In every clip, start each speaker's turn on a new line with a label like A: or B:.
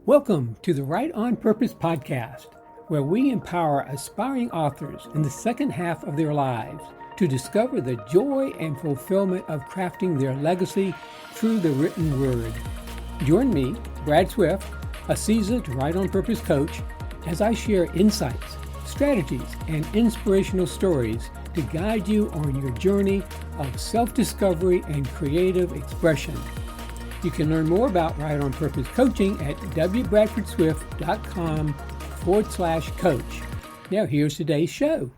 A: Welcome to the Right on Purpose podcast, where we empower aspiring authors in the second half of their lives to discover the joy and fulfillment of crafting their legacy through the written word. Join me, Brad Swift, a seasoned Right on Purpose coach, as I share insights, strategies, and inspirational stories to guide you on your journey of self-discovery and creative expression. You can learn more about Right on Purpose coaching at wbradfordswift.com/coach. Now here's today's show.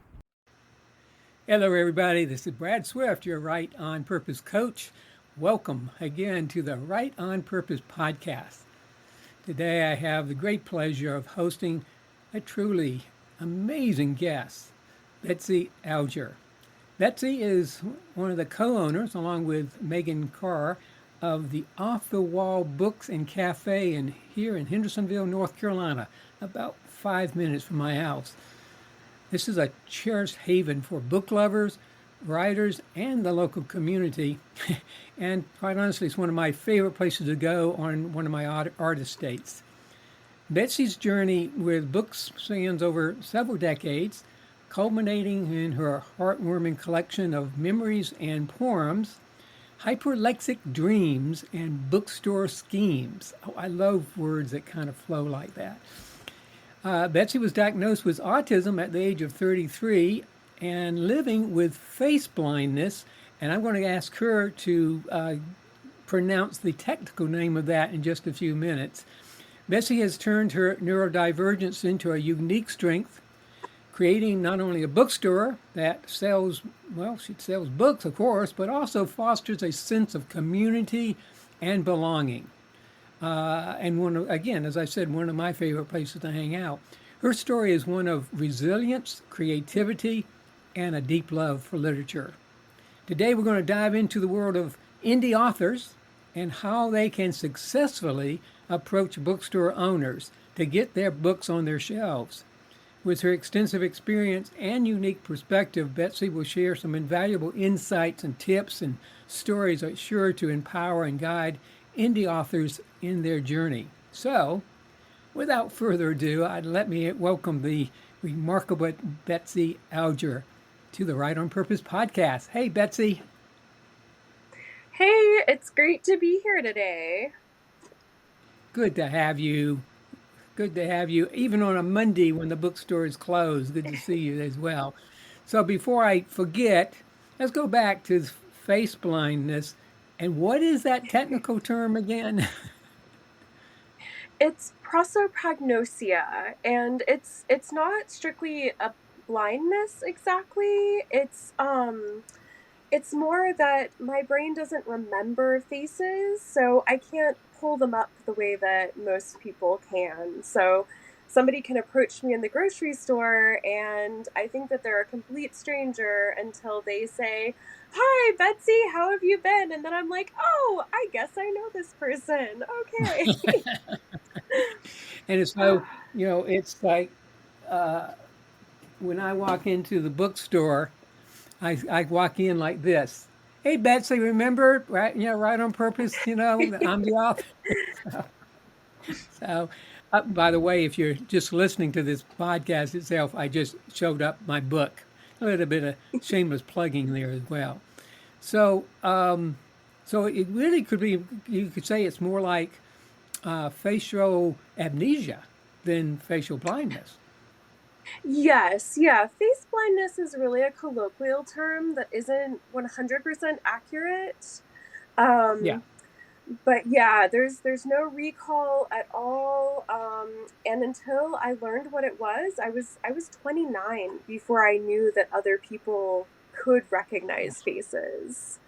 A: Hello everybody, this is Brad Swift, your Right on Purpose coach. Welcome again to the Right on Purpose podcast. Today I have the great pleasure of hosting a truly amazing guest, Betsy Alger. Betsy is one of the co-owners, along with Megan Carr, of the Off the Wall Books and Cafe here in Hendersonville, North Carolina, about 5 minutes from my house. This is a cherished haven for book lovers, writers, and the local community. And quite honestly, it's one of my favorite places to go on one of my art estates. Betsy's journey with books spans over several decades, culminating in her heartwarming collection of memories and poems, hyperlexic dreams, and bookstore schemes. Oh, I love words that kind of flow like that. Betsy was diagnosed with autism at the age of 33 and living with face blindness. And I'm going to ask her to pronounce the technical name of that in just a few minutes. Betsy has turned her neurodivergence into a unique strength, creating not only a bookstore that sells, she sells books, of course, but also fosters a sense of community and belonging. And again, as I said, one of my favorite places to hang out. Her story is one of resilience, creativity, and a deep love for literature. Today, we're going to dive into the world of indie authors and how they can successfully approach bookstore owners to get their books on their shelves. With her extensive experience and unique perspective, Betsy will share some invaluable insights and tips and stories that are sure to empower and guide indie authors in their journey. So, without further ado, let me welcome the remarkable Betsy Alger to the Right on Purpose podcast. Hey, Betsy.
B: Hey, it's great to be here today.
A: Good to have you. Good to have you, even on a Monday when the bookstore is closed. Good to see you as well. So before I forget, let's go back to face blindness. And what is that technical term again?
B: It's prosopagnosia, and it's not strictly a blindness exactly. It's more that my brain doesn't remember faces, so I can't pull them up the way that most people can. So somebody can approach me in the grocery store, and I think that they're a complete stranger until they say, "Hi, Betsy, how have you been?" And then I'm like, "Oh, I guess I know this person. Okay."
A: And so, it's like when I walk into the bookstore, I walk in like this. Hey, Betsy, remember, right? Right on Purpose. I'm the author. So, by the way, if you're just listening to this podcast itself, I just showed up my book. A little bit of shameless plugging there as well. So, so it really could be. You could say it's more like facial amnesia than facial blindness.
B: Yes, yeah. Face blindness is really a colloquial term that isn't 100% accurate.
A: Yeah.
B: But yeah, there's no recall at all. And until I learned what it was, I was 29 before I knew that other people could recognize faces.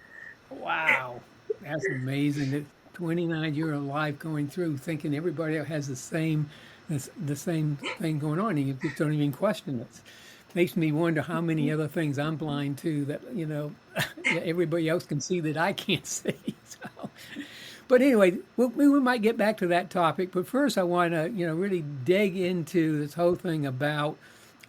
A: Wow, that's amazing. That 29-year-old life going through thinking everybody else has the same thing going on, and you just don't even question it. Makes me wonder how many other things I'm blind to that everybody else can see that I can't see. So, but anyway, we might get back to that topic. But first, I want to really dig into this whole thing about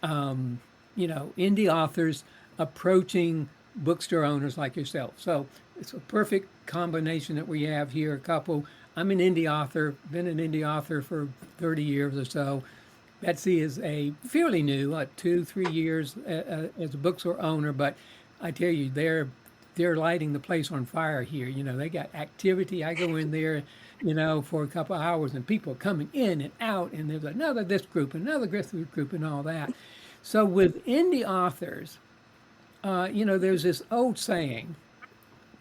A: indie authors approaching bookstore owners like yourself. So it's a perfect combination that we have here. A couple I'm an indie author, been an indie author for 30 years or so. Betsy is a fairly new, like 2, 3 years as a bookstore owner, but I tell you, they're lighting the place on fire here. They got activity. I go in there, for a couple of hours, and people are coming in and out, and there's another this group, another this group, and all that. So with indie authors, there's this old saying.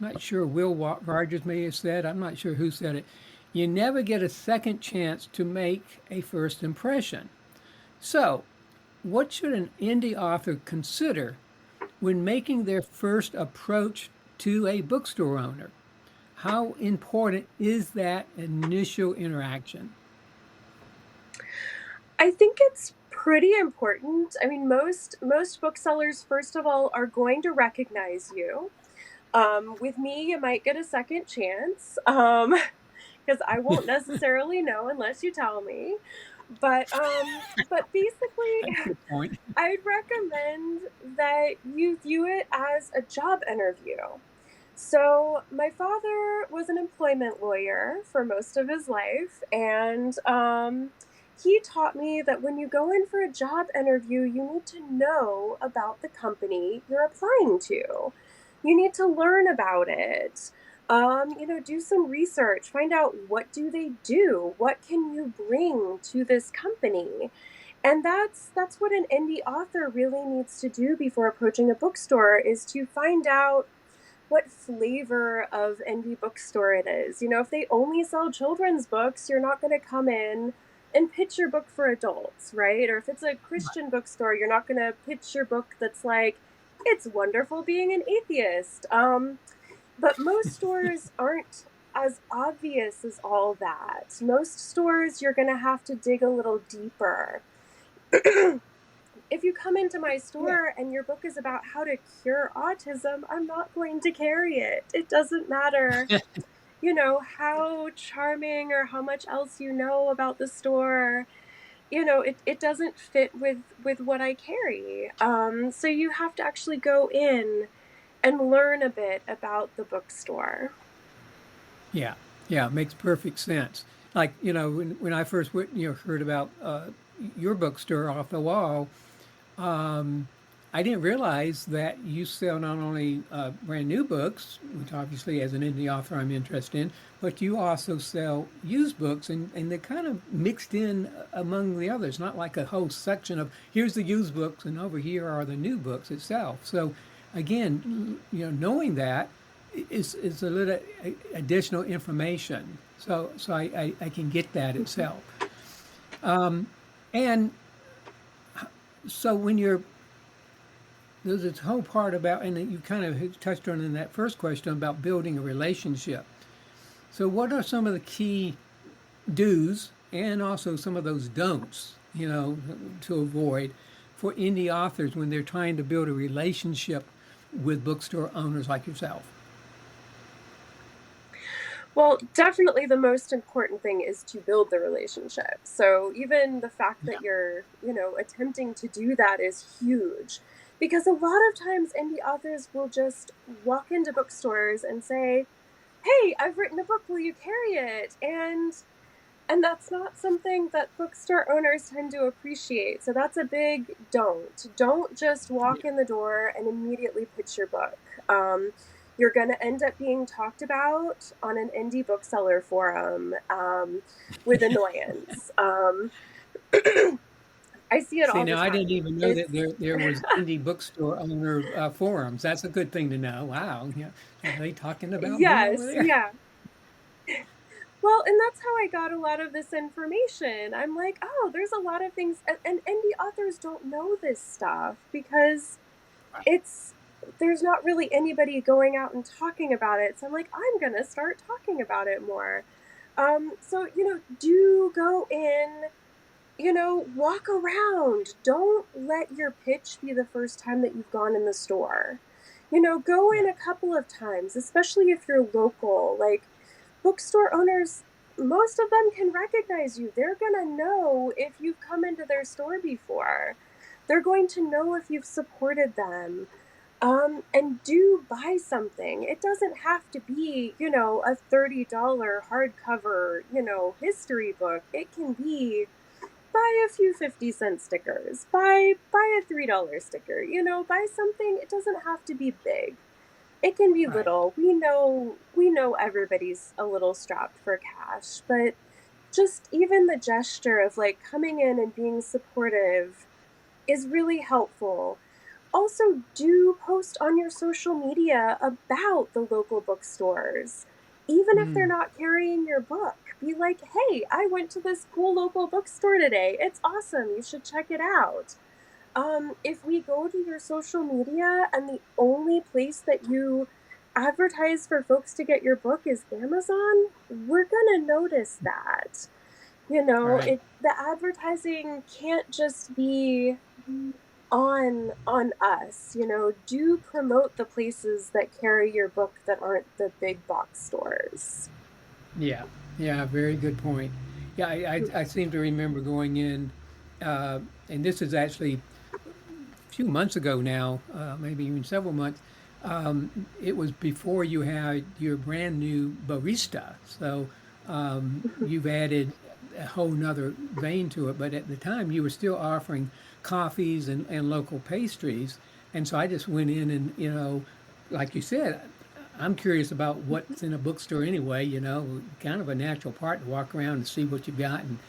A: I'm not sure Rogers may have said. I'm not sure who said it. You never get a second chance to make a first impression. So, what should an indie author consider when making their first approach to a bookstore owner? How important is that initial interaction?
B: I think it's pretty important. I mean, most booksellers, first of all, are going to recognize you. With me, you might get a second chance, because I won't necessarily know unless you tell me. But
A: That's a
B: basically,
A: good point.
B: I'd recommend that you view it as a job interview. So my father was an employment lawyer for most of his life, and he taught me that when you go in for a job interview, you need to know about the company you're applying to. You need to learn about it. Do some research, find out what do they do, what can you bring to this company. And that's what an indie author really needs to do before approaching a bookstore, is to find out what flavor of indie bookstore it is. If they only sell children's books, you're not going to come in and pitch your book for adults, right? Or if it's a Christian bookstore, you're not going to pitch your book that's like, it's wonderful being an atheist. But most stores aren't as obvious as all that. Most stores, you're going to have to dig a little deeper. If you come into my store and your book is about how to cure autism, I'm not going to carry it. It doesn't matter, how charming or how much else you know about the store. It doesn't fit with what I carry. So you have to actually go in and learn a bit about the bookstore.
A: Yeah, yeah, it makes perfect sense. Like, when I first heard about your bookstore off the wall, I didn't realize that you sell not only brand new books, which obviously as an indie author I'm interested in, but you also sell used books, and they're kind of mixed in among the others, not like a whole section of here's the used books and over here are the new books itself. So again, knowing that is a little additional information. So I can get that itself. And so when you're there's this whole part about, and you kind of touched on in that first question about building a relationship. So, what are some of the key do's and also some of those don'ts, to avoid for indie authors when they're trying to build a relationship with bookstore owners like yourself?
B: Well, definitely the most important thing is to build the relationship. So even the fact
A: Yeah.
B: that you're, attempting to do that is huge. Because a lot of times indie authors will just walk into bookstores and say, "Hey, I've written a book, will you carry it?" And that's not something that bookstore owners tend to appreciate. So that's a big don't. Don't just walk in the door and immediately pitch your book. You're going to end up being talked about on an indie bookseller forum with annoyance. I see it
A: See,
B: all the
A: now I didn't
B: time.
A: even know that
B: It's
A: there was indie bookstore owner forums. That's a good thing to know. Wow, yeah, are they talking about me over
B: yes,
A: there?
B: yeah. Well, and that's how I got a lot of this information. I'm like, oh, there's a lot of things, and indie authors don't know this stuff because it's there's not really anybody going out and talking about it. So I'm like, I'm gonna start talking about it more. So do go in, walk around. Don't let your pitch be the first time that you've gone in the store. Go in
A: Yeah,
B: a couple of times, especially if you're local. Like bookstore owners, most of them can recognize you. They're going to know if you've come into their store before. They're going to know if you've supported them. And do buy something. It doesn't have to be, a $30 hardcover, history book. It can be buy a few 50-cent stickers, buy a $3 sticker, buy something. It doesn't have to be big. It can be
A: Right.
B: little. We know everybody's a little strapped for cash, but just even the gesture of like coming in and being supportive is really helpful. Also, do post on your social media about the local bookstores. Even if they're
A: Mm.
B: not carrying your book, be like, hey, I went to this cool local bookstore today. It's awesome. You should check it out. If we go to your social media and the only place that you advertise for folks to get your book is Amazon, we're gonna notice that.
A: Right.
B: The advertising can't just be on us. Do promote the places that carry your book that aren't the big box stores.
A: Yeah. Yeah. Very good point. Yeah. I seem to remember going in, uh, and this is actually few months ago now, maybe even several months. It was before you had your brand new barista, so you've added a whole nother vein to it. But at the time, you were still offering coffees and local pastries, and so I just went in and like you said, I'm curious about what's in a bookstore anyway. Kind of a natural part to walk around and see what you've got, and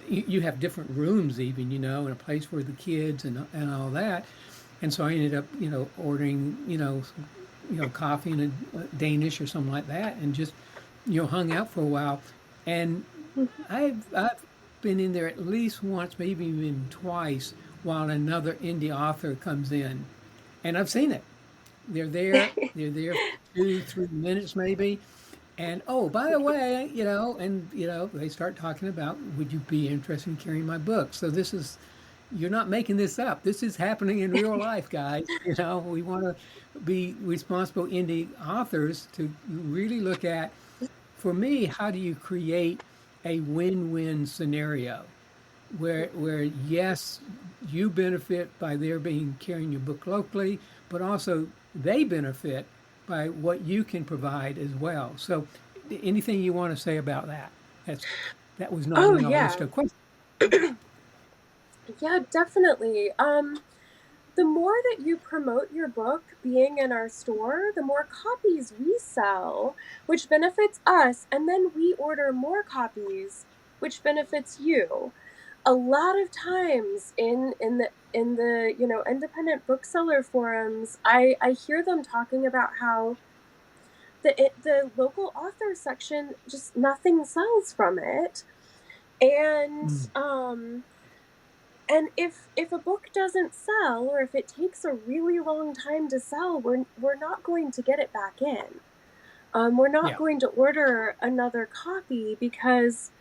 A: you have different rooms even, and a place for the kids and all that. And so I ended up, ordering, coffee and a Danish or something like that, and just, hung out for a while. And I've been in there at least once, maybe even twice, while another indie author comes in, and I've seen it. They're there. They're there for 2, 3 minutes maybe. And oh, by the way, and they start talking about, would you be interested in carrying my book? So you're not making this up. This is happening in real life, guys. We want to be responsible indie authors to really look at, for me, how do you create a win-win scenario? Where yes, you benefit by their being carrying your book locally, but also they benefit by what you can provide as well. So, anything you want to say about that? That was not
B: Oh
A: in our list
B: yeah.
A: of questions.
B: Yeah, definitely. The more that you promote your book being in our store, the more copies we sell, which benefits us, and then we order more copies, which benefits you. A lot of times in the independent bookseller forums, I hear them talking about how the local author section, just nothing sells from it. And
A: Mm,
B: if a book doesn't sell, or if it takes a really long time to sell, we're not going to get it back in. We're not
A: yeah,
B: going to order another copy because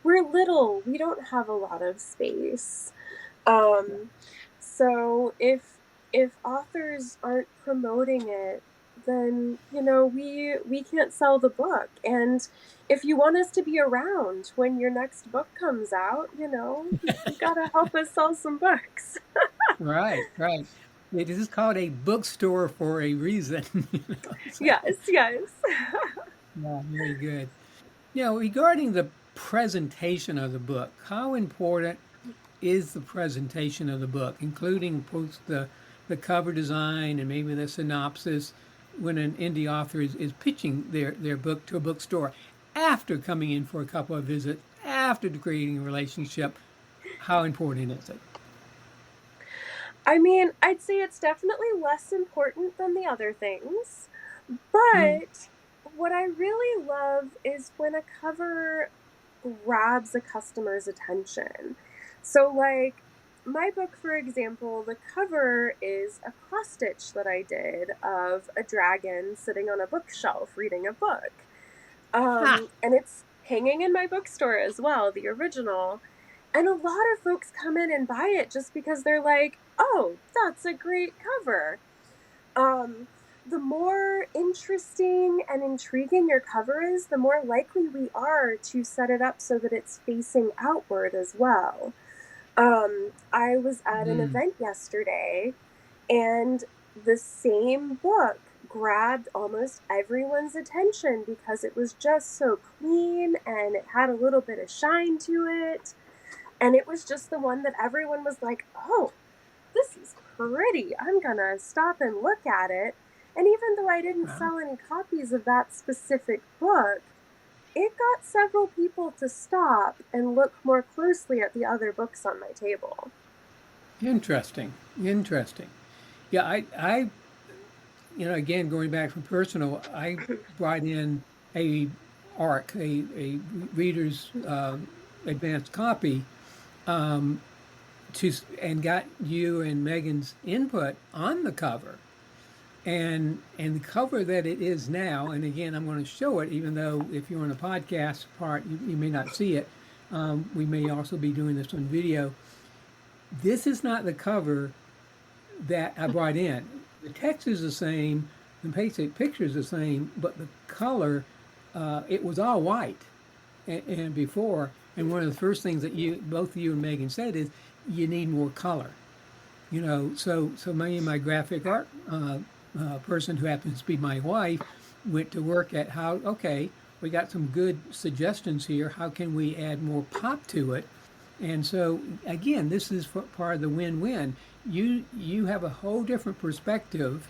B: we're little. We don't have a lot of space.
A: yeah,
B: Um, so if authors aren't promoting it, then we can't sell the book. And if you want us to be around when your next book comes out, you gotta help us sell some books.
A: right, right. It is called a bookstore for a reason. So,
B: Yes, yes.
A: yeah, very good. Regarding the presentation of the book, how important is the presentation of the book, including the cover design and maybe the synopsis, when an indie author is pitching their book to a bookstore after coming in for a couple of visits, after creating a relationship? How important is it?
B: I mean, I'd say it's definitely less important than the other things,
A: Mm,
B: but what I really love is when a cover grabs a customer's attention. So, like, my book, for example, the cover is a cross stitch that I did of a dragon sitting on a bookshelf reading a book.
A: ha!
B: And it's hanging in my bookstore as well, the original. And a lot of folks come in and buy it just because they're like, oh, that's a great cover. Um, the more interesting and intriguing your cover is, the more likely we are to set it up so that it's facing outward as well. I was at an
A: Mm,
B: event yesterday, and the same book grabbed almost everyone's attention because it was just so clean and it had a little bit of shine to it. And it was just the one that everyone was like, oh, this is pretty. I'm gonna stop and look at it. And even though I didn't
A: Wow.
B: sell any copies of that specific book, it got several people to stop and look more closely at the other books on my table.
A: Interesting. Interesting. Yeah, again, going back from personal, I brought in a ARC, a reader's advanced copy, to and got you and Megan's input on the cover, and the cover that it is now. And again, I'm going to show it, even though if you're on the podcast part, you may not see it. We may also be doing this on video. This is not the cover that I brought in. The text is the same, the basic picture is the same, but the color, it was all white and before. And one of the first things that both you and Megan said is, you need more color. So my graphic art person, who happens to be my wife, went to work at okay, we got some good suggestions here. How can we add more pop to it? And so again, this is part of the win-win. You have a whole different perspective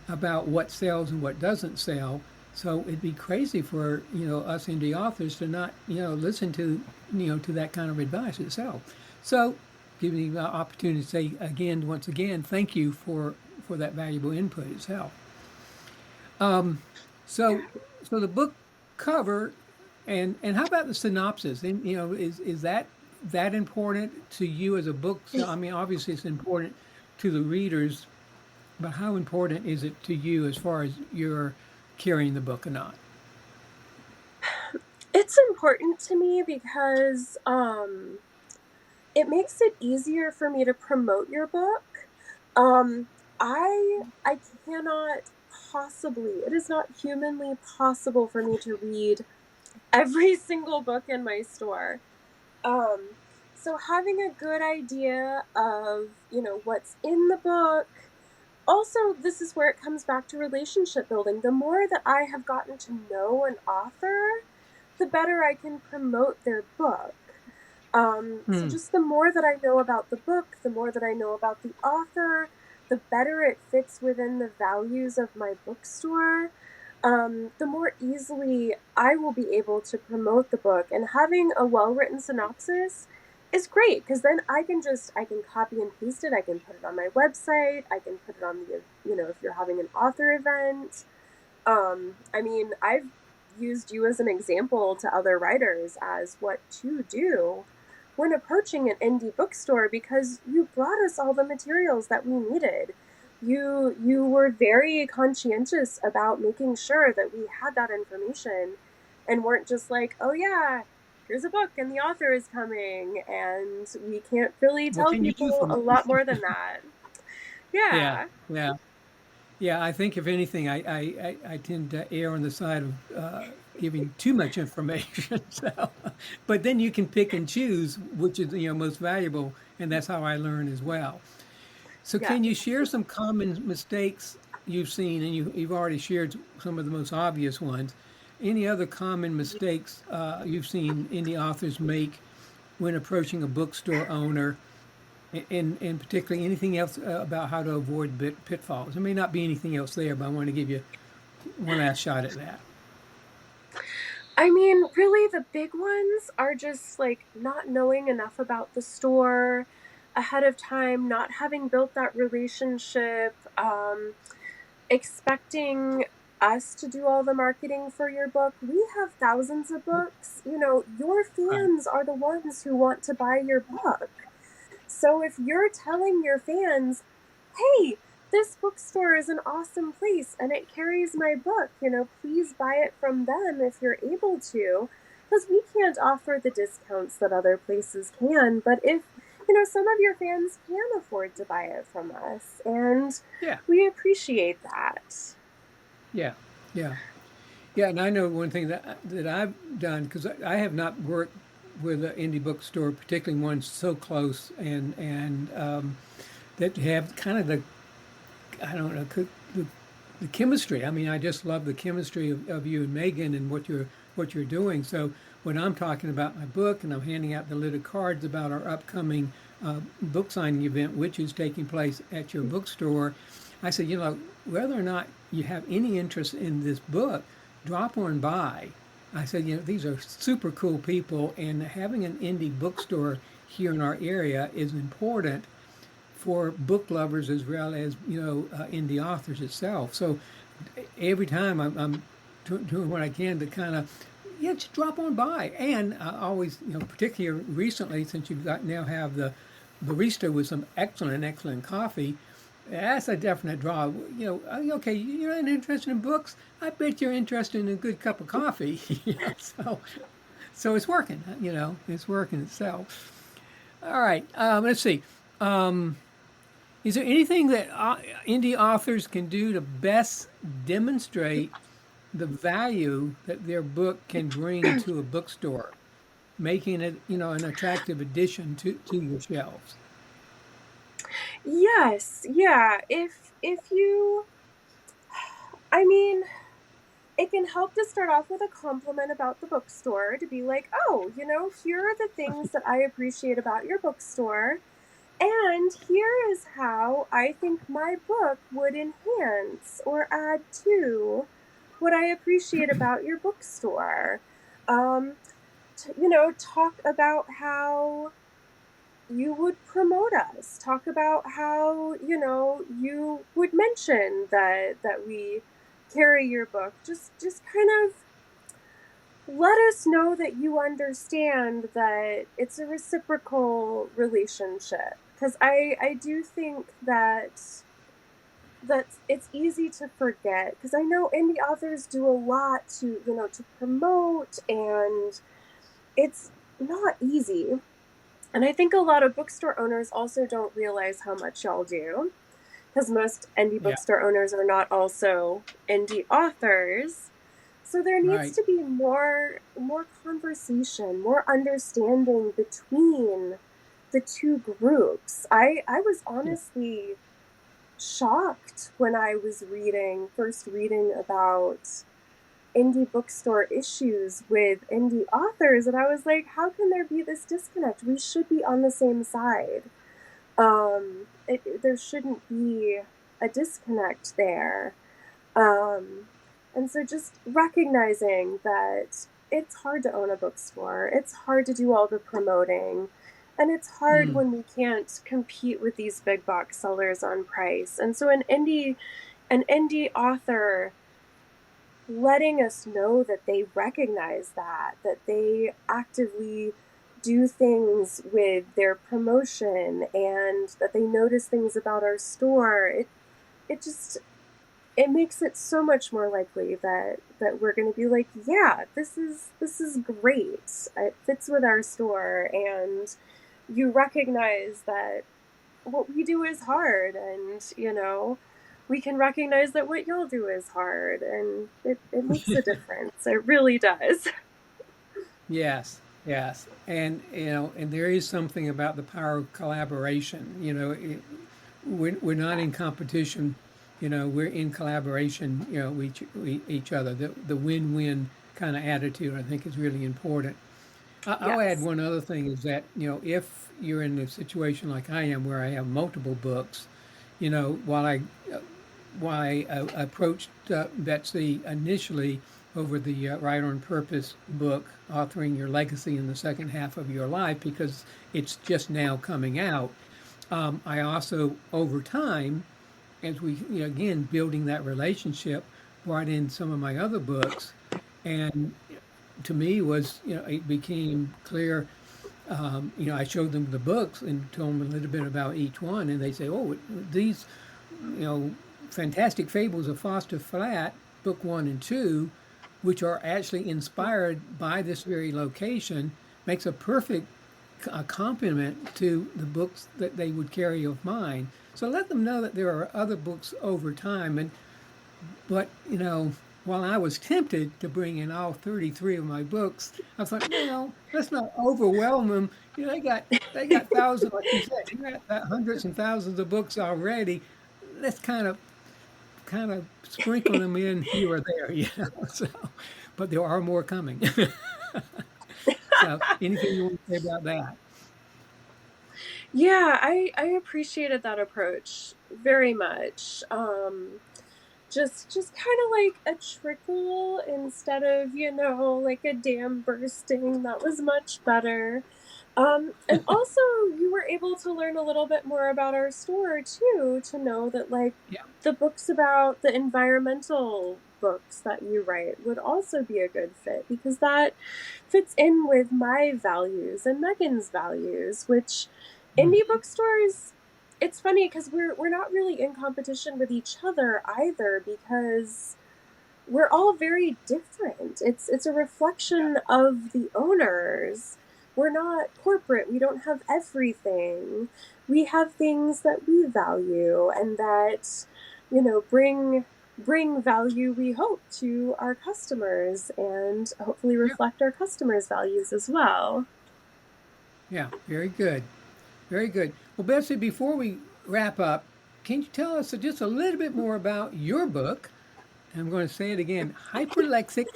A: about what sells and what doesn't sell. So it'd be crazy for us indie authors to not listen to to that kind of advice itself. So give me the opportunity to say again, once again, thank you for that valuable input itself. So the book cover, and how about the synopsis? And is that important to you as a book? So, I mean, obviously it's important to the readers, but how important is it to you as far as you're carrying the book or not?
B: It's important to me because it makes it easier for me to promote your book. Um, I cannot possibly, it is not humanly possible for me to read every single book in my store. Um, so having a good idea of, what's in the book. Also, this is where it comes back to relationship building. The more that I have gotten to know an author, the better I can promote their book. So
A: Hmm.
B: just the more that I know about the book, the more that I know about the author, the better it fits within the values of my bookstore, the more easily I will be able to promote the book. And having a well-written synopsis is great because then I can copy and paste it. I can put it on my website. I can put it on if you're having an author event. I mean, I've used you as an example to other writers as what to do when approaching an indie bookstore because you brought us all the materials that we needed. You were very conscientious about making sure that we had that information and weren't just like, oh yeah, here's a book and the author is coming, and we can't really
A: What
B: tell
A: can you do
B: people
A: for
B: a
A: me?
B: lot more than that.
A: Yeah,
B: Yeah.
A: yeah. Yeah, I think if anything, I tend to err on the side of giving too much information. So, but then you can pick and choose which is most valuable, and that's how I learn as well. So,
B: Yeah.
A: can you share some common mistakes you've seen, and you've already shared some of the most obvious ones? Any other common mistakes you've seen indie authors make when approaching a bookstore owner, and particularly anything else about how to avoid pitfalls? There may not be anything else there, but I want to give you one last shot at that.
B: I mean, really, the big ones are just like not knowing enough about the store ahead of time, not having built that relationship, expecting us to do all the marketing for your book. We have thousands of books. Your
A: Right.
B: fans are the ones who want to buy your book. So if you're telling your fans, hey, this bookstore is an awesome place and it carries my book, please buy it from them if you're able to, because we can't offer the discounts that other places can. But if, some of your fans can afford to buy it from us, and
A: Yeah,
B: we appreciate that.
A: yeah, yeah, yeah. And I know one thing that I've done, because I have not worked with an indie bookstore, particularly one so close and that have kind of the I don't know, the chemistry. I mean, I just love the chemistry of you and Megan and what you're doing. So when I'm talking about my book and I'm handing out the little cards about our upcoming book signing event, which is taking place at your bookstore, I said, whether or not you have any interest in this book, drop on by. I said, these are super cool people, and having an indie bookstore here in our area is important for book lovers as well as indie authors itself. So every time I'm doing what I can to kind of just drop on by, and I always particularly recently since you've got now have the barista with some excellent coffee. That's a definite draw. Okay, you're not interested in books. I bet you're interested in a good cup of coffee. So it's working. It's working itself. All right, let's see. Is there anything that indie authors can do to best demonstrate the value that their book can bring to a bookstore, making it, an attractive addition to your shelves?
B: Yes, yeah. If you, I mean, it can help to start off with a compliment about the bookstore, to be like, oh, here are the things that I appreciate about your bookstore. And here is how I think my book would enhance or add to what I appreciate about your bookstore. Talk about how you would promote us. Talk about how, you would mention that we carry your book. Just kind of let us know that you understand that it's a reciprocal relationship. Because I do think that it's easy to forget, because I know indie authors do a lot to promote, and it's not easy. And I think a lot of bookstore owners also don't realize how much y'all do, because most indie
A: Yeah,
B: bookstore owners are not also indie authors. So there needs
A: right.
B: to be more conversation, more understanding between the two groups. I was
A: Yeah.
B: honestly shocked when I was first reading about indie bookstore issues with indie authors, and I was like, how can there be this disconnect? We should be on the same side. There shouldn't be a disconnect there. Um, and so just recognizing that it's hard to own a bookstore, it's hard to do all the promoting, and it's hard
A: Mm,
B: when we can't compete with these big box sellers on price. And so an indie author letting us know that they recognize that they actively do things with their promotion, and that they notice things about our store. It makes it so much more likely that we're going to be like, yeah, this is great. It fits with our store, and you recognize that what we do is hard, and we can recognize that what y'all do is hard, and it makes a difference. It really does.
A: yes, yes. And, and there is something about the power of collaboration. We're not in competition, we're in collaboration, with each other. The win-win kind of attitude, I think, is really important. I'll add
B: Yes.
A: one other thing is that, if you're in a situation like I am where I have multiple books, while I approached Betsy initially over the Right on Purpose book, Authoring Your Legacy in the Second Half of Your Life, because it's just now coming out. I also, over time, as we, again, building that relationship, brought in some of my other books. And to me was, it became clear, I showed them the books and told them a little bit about each one. And they say, oh, these, you know, fantastic fables of Foster Flat, book one and two, which are actually inspired by this very location, makes a perfect complement to the books that they would carry of mine. So let them know that there are other books over time. But while I was tempted to bring in all 33 of my books, I thought, well, let's not overwhelm them. They got thousands, like you said, they got hundreds and thousands of books already. Let's kind of kind of sprinkling them in here or there, So, but there are more coming. So, anything you want to say about that?
B: Yeah, I appreciated that approach very much. Just kind of like a trickle instead of, like a dam bursting. That was much better. And also, you were able to learn a little bit more about our store too, to know that like
A: Yeah,
B: the books about the environmental books that you write would also be a good fit because that fits in with my values and Megan's values, which indie
A: mhm,
B: bookstores, it's funny because we're not really in competition with each other either because we're all very different. It's a reflection of the owners. We're not corporate. We don't have everything. We have things that we value and that, bring value, we hope, to our customers and hopefully
A: yeah,
B: reflect our customers' values as well.
A: yeah. Very good. Very good. Well, Betsy, before we wrap up, can you tell us just a little bit more about your book? I'm going to say it again, Hyperlexic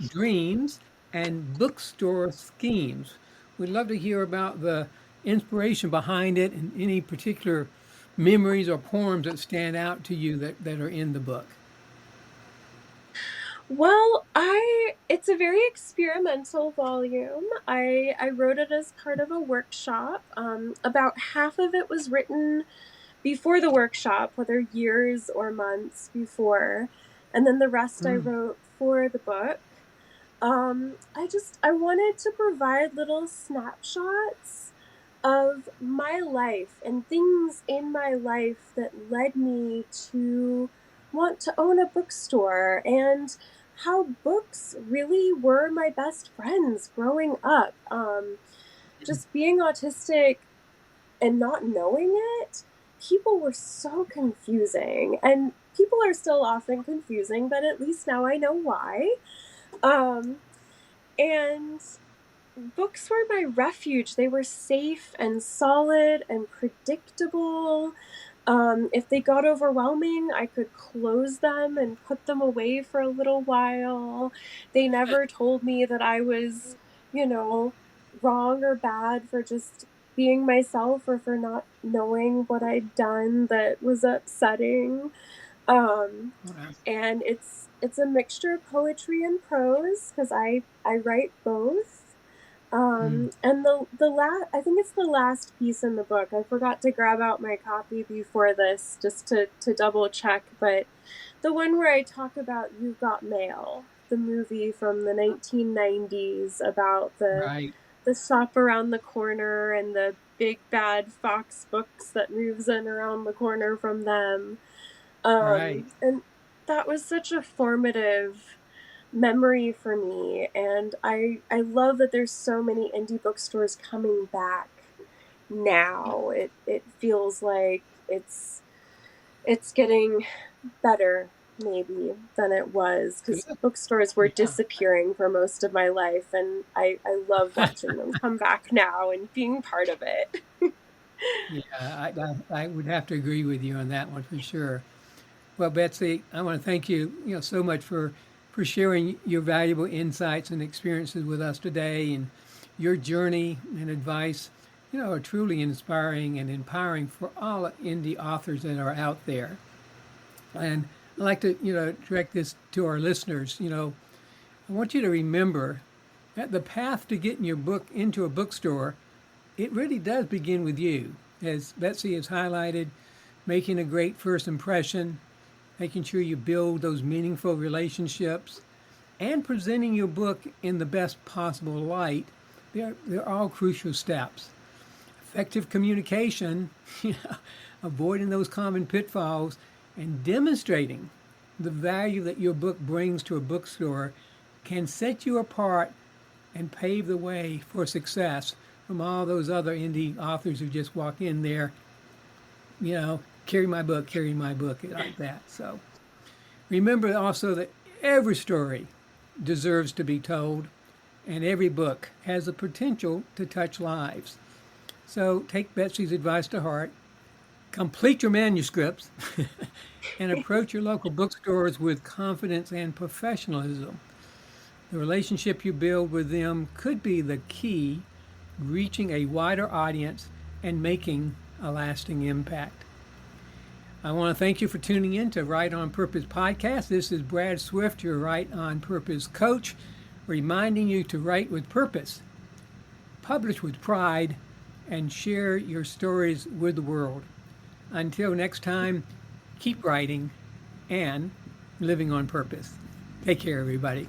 A: Dreams and Bookstore Schemes. We'd love to hear about the inspiration behind it and any particular memories or poems that stand out to you that are in the book.
B: Well, it's a very experimental volume. I wrote it as part of a workshop. About half of it was written before the workshop, whether years or months before, and then the rest I
A: Mm,
B: wrote for the book. I wanted to provide little snapshots of my life and things in my life that led me to want to own a bookstore and how books really were my best friends growing up. Just being autistic and not knowing it, people were so confusing. And people are still often confusing, but at least now I know why. Um, and books were my refuge. They were safe and solid and predictable. If they got overwhelming, I could close them and put them away for a little while. They never told me that I was, you know, wrong or bad for just being myself or for not knowing what I'd done that was upsetting. Um,
A: wow.
B: and it's a mixture of poetry and prose because I write both.
A: Mm,
B: And I think it's the last piece in the book. I forgot to grab out my copy before this just to double check, but the one where I talk about You've Got Mail, the movie from the 1990s about
A: right,
B: the shop around the corner and the big bad fox books that moves in around the corner from them.
A: right.
B: And that was such a formative memory for me, and I love that there's so many indie bookstores coming back now. It feels like it's getting better maybe than it was
A: Good.
B: because bookstores were
A: Yeah.
B: disappearing for most of my life, and I love watching them come back now and being part of it.
A: Yeah, I would have to agree with you on that one for sure. Well, Betsy, I want to thank you, so much for sharing your valuable insights and experiences with us today, and your journey and advice, are truly inspiring and empowering for all indie authors that are out there. And I'd like to, direct this to our listeners. I want you to remember that the path to getting your book into a bookstore, it really does begin with you, as Betsy has highlighted, making a great first impression, making sure you build those meaningful relationships, and presenting your book in the best possible light. They're all crucial steps. Effective communication, avoiding those common pitfalls, and demonstrating the value that your book brings to a bookstore can set you apart and pave the way for success from all those other indie authors who just walk in there, carry my book, like that. So remember also that every story deserves to be told, and every book has the potential to touch lives. So take Betsy's advice to heart. Complete your manuscripts and approach your local bookstores with confidence and professionalism. The relationship you build with them could be the key, reaching a wider audience and making a lasting impact. I want to thank you for tuning in to Write on Purpose podcast. This is Brad Swift, your Write on Purpose coach, reminding you to write with purpose, publish with pride, and share your stories with the world. Until next time, keep writing and living on purpose. Take care, everybody.